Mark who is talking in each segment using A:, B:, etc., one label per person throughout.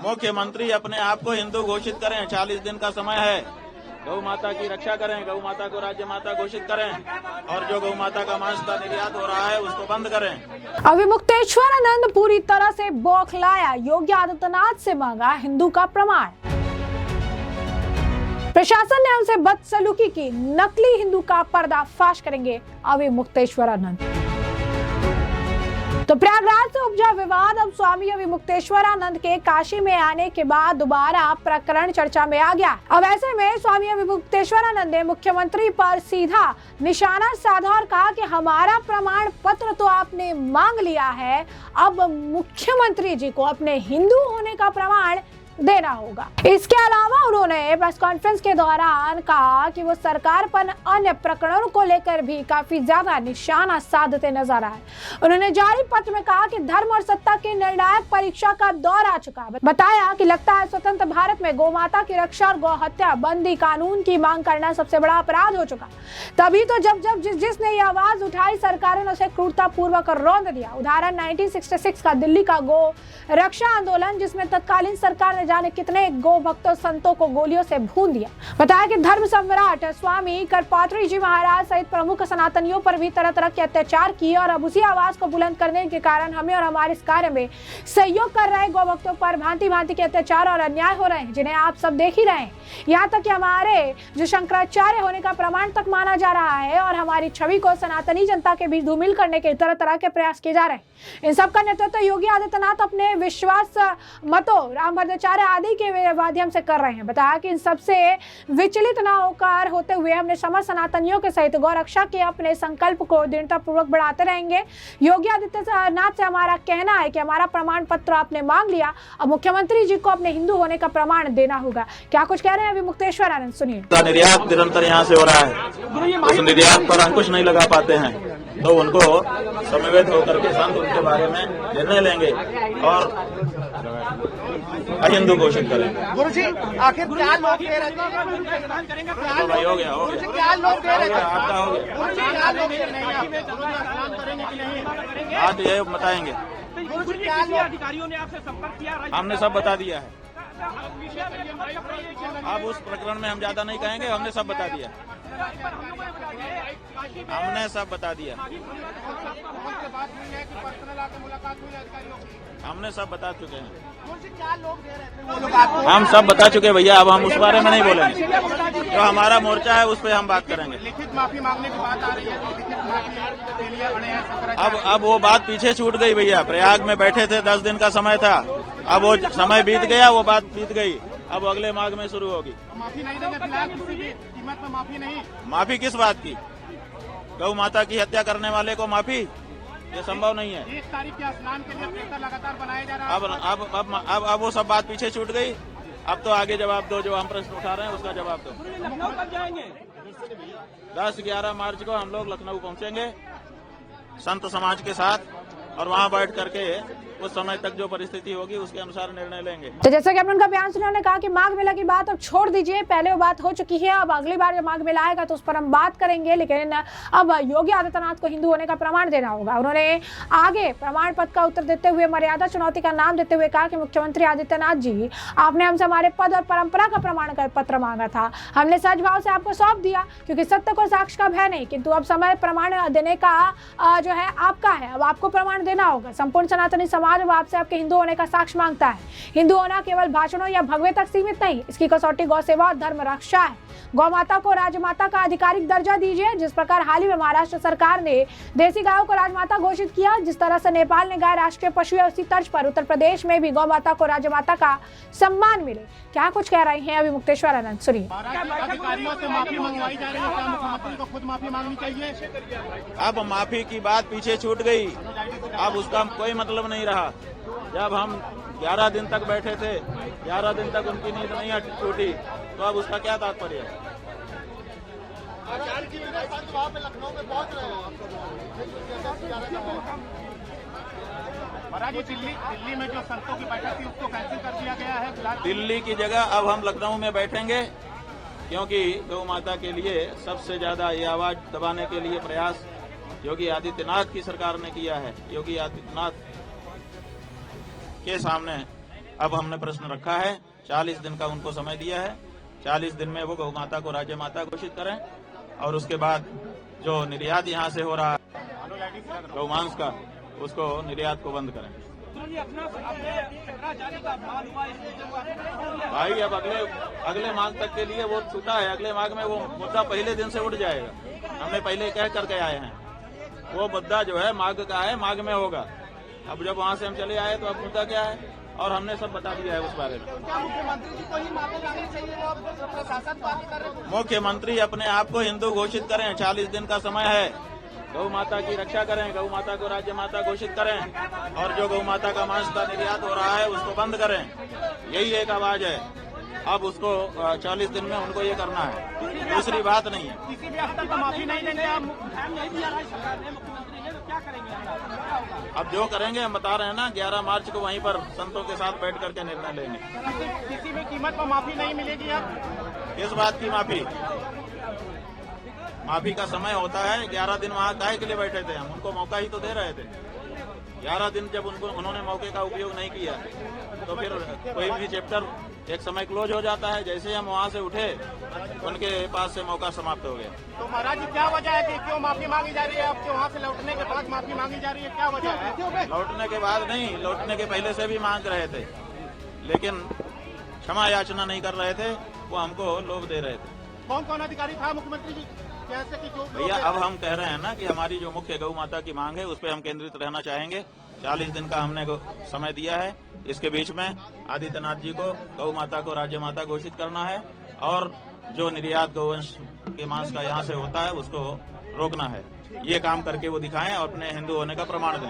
A: मुख्यमंत्री अपने आप को हिंदू घोषित करें, 40 दिन का समय है। गौ माता की रक्षा करें, गौ माता को राज्य माता घोषित करें और जो गौ माता का मांस का निर्यात हो रहा है उसको बंद करें।
B: अविमुक्तेश्वरानंद पूरी तरह से बौखलाया, योगी आदित्यनाथ से मांगा हिंदू का प्रमाण। प्रशासन ने उनसे बदसलूकी की, नकली हिंदू का पर्दाफाश करेंगे अविमुक्तेश्वरानंद। तो प्रयागराज से उपजा विवाद, अब स्वामी अविमुक्तेश्वरानंद के काशी में आने के बाद दोबारा प्रकरण चर्चा में आ गया। अब ऐसे में स्वामी अविमुक्तेश्वरानंद ने मुख्यमंत्री पर सीधा निशाना साधा और कहा कि हमारा प्रमाण पत्र तो आपने मांग लिया है, अब मुख्यमंत्री जी को अपने हिंदू होने का प्रमाण देना होगा। इसके अलावा उन्होंने प्रेस कॉन्फ्रेंस के दौरान कहा कि वो सरकार पर अन्य प्रकरणों को लेकर भी काफी ज्यादा निशाना साधते नजर आए। उन्होंने जारी पत्र में कहा कि धर्म और सत्ता की निर्णायक परीक्षा का दौर आ चुका है। बताया कि लगता है स्वतंत्र भारत में गौ माता की रक्षा और गौ हत्या बंदी कानून की मांग करना सबसे बड़ा अपराध हो चुका। तभी तो जब जिसने ये आवाज उठाई, सरकारों ने उसे क्रूरता पूर्वक रौंद दिया। उदाहरण 1966 का दिल्ली का गौ रक्षा आंदोलन, जिसमें तत्कालीन सरकार ने जाने कितने गौ भक्तों संतों को गोलियों से भून दिया। बताया कि धर्म सम्राट स्वामी करपात्री जी महाराज सहित प्रमुख सनातनियों पर भी तरह तरह के अत्याचार किए और अब उसी आवाज को बुलंद करने के कारण हमें और हमारे इस कार्य में सहयोग कर रहे गौ भक्तों पर भांति भांति के अत्याचार और अन्याय हो रहे हैं, जिन्हें आप सब देख ही रहे हैं। यहाँ तक कि हमारे जो शंकराचार्य होने का प्रमाण तक माना जा रहा है और हमारी छवि को सनातनी जनता के बीच धूमिल करने के तरह तरह के प्रयास किए जा रहे हैं। इन सब का नेतृत्व योगी आदित्यनाथ अपने विश्वास मतों रामभद्राचार्य आदि के माध्यम से कर रहे हैं। बताया कि इन सबसे विचलित न होते हुए हमने समस्त सनातनियों के सहित गौ रक्षा के अपने संकल्प को दृढ़ता पूर्वक बढ़ाते रहेंगे। योगी आदित्यनाथ से हमारा कहना है कि हमारा प्रमाण पत्र आपने मांग लिया, अब मुख्यमंत्री जी को अपने हिंदू होने का प्रमाण देना होगा। क्या कुछ कह रहे हैं अविमुक्तेश्वरानंद, सुनिए।
A: निर्यात निरंतर यहाँ से हो रहा है, उस निर्यात पर अंकुश नहीं लगा पाते हैं, तो उनको समवेत होकर के संत उनके बारे में निर्णय लेंगे और अहिंदू घोषित करेंगे।
C: गुरु जी, आखिर क्या लोग कह रहे
A: तो भाई हो गया
C: क्या लोग कह रहे
A: आपका हो गया।
C: गुरु जी, क्या लोग कह रहे हैं?
A: हाँ तो ये बताएंगे।
C: गुरु जी, क्या लोग
D: अधिकारियों ने आपसे संपर्क किया?
A: हमने सब बता दिया है। अब उस प्रकरण में हम ज्यादा नहीं कहेंगे, हमने सब बता दिया। हमने सब बता दिया, हमने सब बता चुके हैं। हम सब बता चुके भैया, अब हम उस बारे में नहीं बोलेंगे। जो हमारा मोर्चा है उस पर हम बात करेंगे।
C: लिखित माफी मांगने की बात आ रही है, लिखित माफी के लिए बड़े हैं।
A: अब वो बात पीछे छूट गई भैया। प्रयाग में बैठे थे, 10 दिन का समय था, अब वो समय बीत गया, वो बात बीत गई। अब अगले माघ में शुरू होगी।
C: माफी नहीं देंगे फिलहाल, किसी भी कीमत में माफी नहीं।
A: माफी किस बात की? गौ माता की हत्या करने वाले को माफी? ये संभव नहीं है।
C: 1 तारीख के स्नान के लिए पेपर लगातार बनाया जा रहा है।
A: अब वो सब बात पीछे छूट गई। अब तो आगे जवाब दो, जो हम प्रश्न उठा रहे हैं उसका जवाब दो।
D: लखनऊ कब जाएंगे?
A: 10-11 मार्च को हम लोग लखनऊ पहुंचेंगे संत समाज के साथ, और वहां बैठ करके उस समय तक जो परिस्थिति होगी उसके अनुसार निर्णय लेंगे।
B: तो जैसा कि आपने उनका बयान सुना, उन्होंने कहा कि माघ मेला की बात अब छोड़ दीजिए, पहले वो बात हो चुकी है, अब अगली बार जब माघ मेला आएगा तो उस पर हम बात करेंगे, लेकिन अब योगी आदित्यनाथ को हिंदू होने का प्रमाण देना होगा। उन्होंने आगे प्रमाण पत्र का उत्तर देते हुए मर्यादा चुनौती का नाम देते हुए कहा कि मुख्यमंत्री आदित्यनाथ जी, आपने हमसे हमारे पद और परंपरा का प्रमाण पत्र मांगा था, हमने सच भाव से आपको सौंप दिया, क्योंकि सत्य को साक्ष्य का भय नहीं, किंतु अब समय प्रमाण देने का जो है आपका है, अब आपको प्रमाण देना होगा। संपूर्ण सनातनी समाज अब आपसे आपके हिंदू होने का साक्ष्य मांगता है। हिंदू होना केवल भाषणों या भगवे तक सीमित नहीं, इसकी कसौटी गौ सेवा और धर्म रक्षा है। गौ माता को राजमाता का आधिकारिक दर्जा दीजिए। जिस प्रकार हाल ही में महाराष्ट्र सरकार ने देसी गायों को राजमाता घोषित किया, जिस तरह से नेपाल ने गाय राष्ट्रीय पशु है, उसी तर्ज पर उत्तर प्रदेश में भी गौ माता को राजमाता का सम्मान मिले। क्या कुछ कह रहे हैं अविमुक्तेश्वरानंद, सुनिए।
C: अधिकारियों से माफी मंगवाई जा रही है, क्या मुख्यमंत्री को खुद माफी मांगनी चाहिए?
A: अब माफी की बात पीछे छूट गई, अब उसका कोई मतलब नहीं रहा। जब हम 11 दिन तक बैठे थे, 11 दिन तक उनकी नींद नहीं टूटी, तो अब उसका क्या तात्पर्य है?
C: आचार्य जी वहाँ पे लखनऊ में पहुँच रहे हैं। महाराज जी, दिल्ली में जो संतों की बैठक थी उसको कैंसिल कर दिया गया है।
A: दिल्ली की जगह अब हम लखनऊ में बैठेंगे, क्योंकि गौ माता के लिए सबसे ज्यादा ये आवाज दबाने के लिए प्रयास योगी आदित्यनाथ की सरकार ने किया है। योगी आदित्यनाथ के सामने अब हमने प्रश्न रखा है, 40 दिन का उनको समय दिया है। 40 दिन में वो गौ माता को राज्य माता घोषित करें और उसके बाद जो निर्यात यहाँ से हो रहा है गौमांस का, उसको निर्यात को बंद करें। भाई अब अगले मांग तक के लिए वो छूटा है, अगले मांग में वो मुद्दा पहले दिन से उठ जाएगा। हमने पहले कह करके आए हैं, वो मुद्दा जो है मांग का है, मांग में होगा। अब जब वहाँ से हम चले आए तो अब मुद्दा क्या है, और हमने सब बता दिया है उस बारे में।
C: मुख्यमंत्री जी को ही माफी मांगनी चाहिए, वो प्रशासन बात कर रहे हैं।
A: मुख्यमंत्री अपने आप को हिंदू घोषित करें, 40 दिन का समय है। गौ माता की रक्षा करें, गौ माता को राज्य माता घोषित करें और जो गौ माता का मांस का निर्यात हो रहा है उसको बंद करें। यही एक आवाज है। अब उसको 40 दिन में उनको ये करना है, दूसरी बात नहीं है।
C: किसी भी स्तर पर माफी नहीं देंगे आप?
D: नहीं दिया है सरकार ने, मुख्यमंत्री ने, तो क्या करेंगे?
A: अब जो करेंगे हम बता रहे हैं ना, 11 मार्च को वहीं पर संतों के साथ बैठ करके निर्णय लेंगे।
C: किसी भी कीमत पर माफी नहीं मिलेगी अब?
A: किस बात की माफी? माफी का समय होता है। 11 दिन वहाँ काहे के लिए बैठे थे हम? उनको मौका ही तो दे रहे थे। 11 दिन जब उन्होंने मौके का उपयोग नहीं किया तो फिर कोई भी चैप्टर एक समय क्लोज हो जाता है। जैसे हम वहाँ से उठे उनके पास से मौका समाप्त हो गया।
C: तो महाराज जी क्या वजह है कि क्यों माफी मांगी जा रही है? आपके वहाँ से लौटने के बाद माफी मांगी जा रही है, क्या वजह है?
A: लौटने के बाद नहीं, लौटने के पहले से भी मांग रहे थे, लेकिन क्षमा याचना नहीं कर रहे थे, वो हमको लोभ दे रहे थे।
C: कौन कौन अधिकारी था मुख्यमंत्री जी? जैसे कि जो
A: भैया अब हम कह रहे हैं ना कि हमारी जो मुख्य गौ माता की मांग है उस पर हम केंद्रित रहना चाहेंगे। 40 दिन का हमने समय दिया है। इसके बीच में आदित्यनाथ जी को गौ माता को राज्य माता घोषित करना है और जो निर्यात गौवंश के मांस का यहाँ से होता है उसको रोकना है। ये काम करके वो दिखाएं और अपने हिंदू होने का प्रमाण दें।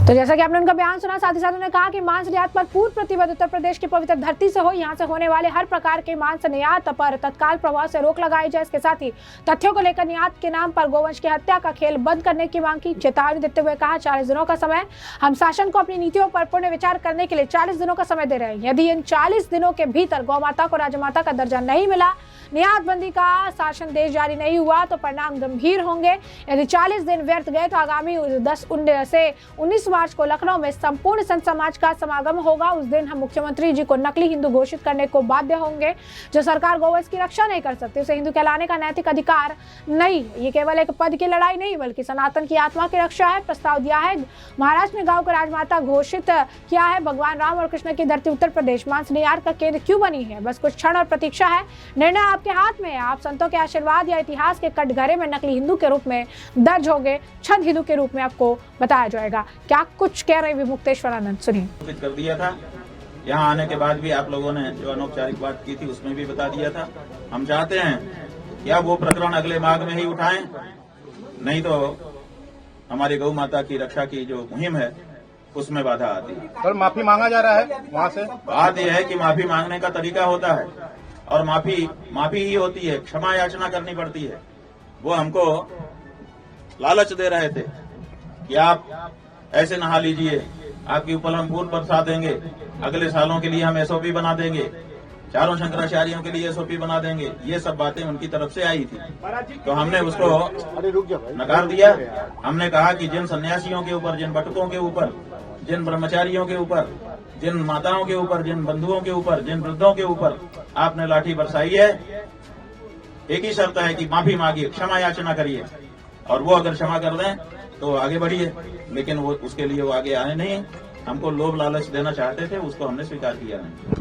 B: तो जैसा कि आपने उनका बयान सुना, साथ ही साथ उन्होंने कहा कि मांस निर्यात पर पूर्ण प्रतिबद्ध उत्तर प्रदेश की पवित्र धरती से हो। यहाँ से होने वाले हर प्रकार के मांस निर्यात पर तत्काल प्रभाव से रोक लगाई जाए। इसके साथ ही तथ्यों को लेकर निर्यात के नाम पर गौवंश की हत्या का खेल बंद करने की मांग की। चेतावनी देते हुए कहा, 40 दिनों का समय, हम शासन को अपनी नीतियों पर पुनः विचार करने के लिए 40 दिनों का समय दे रहे हैं। यदि इन 40 दिनों के भीतर गौ माता को राजमाता का दर्जा नहीं मिला, निर्यात बंदी का शासन देश जारी नहीं हुआ तो परिणाम गंभीर होंगे। यदि 40 दिन व्यर्थ गए तो आगामी 10 से 19 मार्च को लखनऊ में संपूर्ण संत समाज का समागम होगा। उस दिन हम मुख्यमंत्री जी को नकली हिंदू घोषित करने को बाध्य होंगे। जो सरकार गौवंश की रक्षा नहीं कर सकती उसे हिंदू कहलाने का नैतिक अधिकार नहीं। ये केवल एक पद की लड़ाई नहीं बल्कि सनातन की आत्मा की रक्षा है। प्रस्ताव दिया है, महाराष्ट्र ने गौ को राजमाता घोषित किया है। भगवान राम और कृष्ण की धरती उत्तर प्रदेश मांस निर्यात का केंद्र क्यों बनी है? बस कुछ क्षण और प्रतीक्षा है। निर्णय आपके हाथ में है। आप संतों के आशीर्वाद या इतिहास के कटघरे में नकली हिंदू के रूप में दर्ज होंगे, छद हिंदू के रूप में आपको बताया जाएगा। क्या कुछ कह रहे मुक्तेश्वरानंद, सुनिए।
A: कर दिया था। यहाँ आने के बाद भी आप लोगों ने जो अनौपचारिक बात की थी उसमें भी बता दिया था। हम चाहते हैं कि अब वो प्रकरण अगले माघ में ही उठाएं, नहीं तो हमारी गौ माता की रक्षा की जो मुहिम है उसमें बाधा आती है।
C: सर माफी मांगा जा रहा है वहाँ से?
A: बात यह है कि माफी मांगने का तरीका होता है और माफी ही होती है, क्षमा याचना करनी पड़ती है। वो हमको लालच दे रहे थे कि आप ऐसे नहा लीजिए, आपके ऊपर हम फूल बरसा देंगे, अगले सालों के लिए हम एसओपी बना देंगे, चारों शंकराचार्यों के लिए एसओपी बना देंगे। ये सब बातें उनकी तरफ से आई थी तो हमने उसको नकार दिया। हमने कहा कि जिन सन्यासियों के ऊपर, जिन बटकों के ऊपर, जिन ब्रह्मचारियों के ऊपर, जिन माताओं के ऊपर, जिन बंधुओं के ऊपर, जिन वृद्धों के ऊपर आपने लाठी बरसाई है, एक ही शर्त है कि माफी मांगिए, क्षमा याचना करिए और वो अगर क्षमा कर दें तो आगे बढ़िए। लेकिन वो उसके लिए वो आगे आए नहीं, हमको लोभ लालच देना चाहते थे, उसको हमने स्वीकार किया नहीं।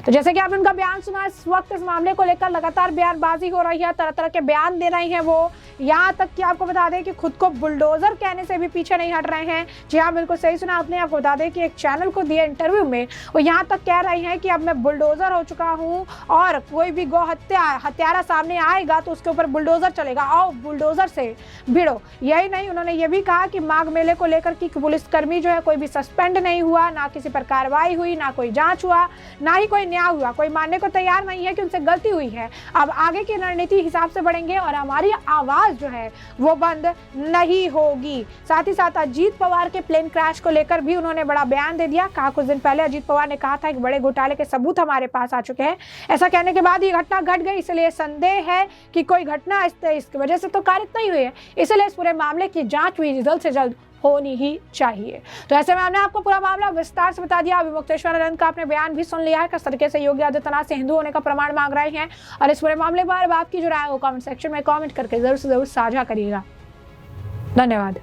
B: तो जैसे कि आपने उनका बयान सुना, इस वक्त इस मामले को लेकर लगातार बयानबाजी हो रही है, तरह तरह के बयान दे रही हैं वो। यहाँ तक कि आपको बता दें कि खुद को बुलडोजर कहने से भी पीछे नहीं हट रहे हैं। जी हाँ, बिल्कुल सही सुना आपने। आपको बता दें कि एक चैनल को दिए इंटरव्यू में वो यहाँ तक कह रही हैं कि अब मैं बुलडोजर हो चुका हूँ और कोई भी गौ हत्यारा सामने आएगा तो उसके ऊपर बुलडोजर चलेगा, आओ बुलडोजर से भिड़ो। यही नहीं, उन्होंने ये भी कहा कि माघ मेले को लेकर कि पुलिसकर्मी जो है कोई भी सस्पेंड नहीं हुआ, ना किसी पर कार्रवाई हुई, ना कोई जांच हुआ, ना ही कोई न्याय हुआ। कोई मानने को तैयार नहीं है कि उनसे गलती हुई है। अब आगे की रणनीति हिसाब से बढ़ेंगे और हमारी आवाज जो है वो बंद नहीं होगी। साथ ही साथ अजीत पवार के प्लेन क्रैश को लेकर भी उन्होंने बड़ा बयान दे दिया। कहा, कुछ दिन पहले अजीत पवार ने कहा था कि बड़े घोटाले के सबूत हमारे पास आ चुके हैं। ऐसा कहने के बाद ये घटना घट गई, इसलिए संदेह है कि कोई घटना इसकी वजह से तो कारित नहीं हुई है, इसलिए इस पूरे मामले की जांच भी जल्द से जल्द होनी ही चाहिए। तो ऐसे में हमने आपको पूरा मामला विस्तार से बता दिया। अभी मुक्तेश्वरानंद का आपने बयान भी सुन लिया है, किस तरीके से योगी आदित्यनाथ से हिंदू होने का प्रमाण मांग रहे हैं। और इस पूरे मामले पर आपकी जो राय है वो कमेंट सेक्शन में कमेंट करके जरूर से जरूर साझा करिएगा। धन्यवाद।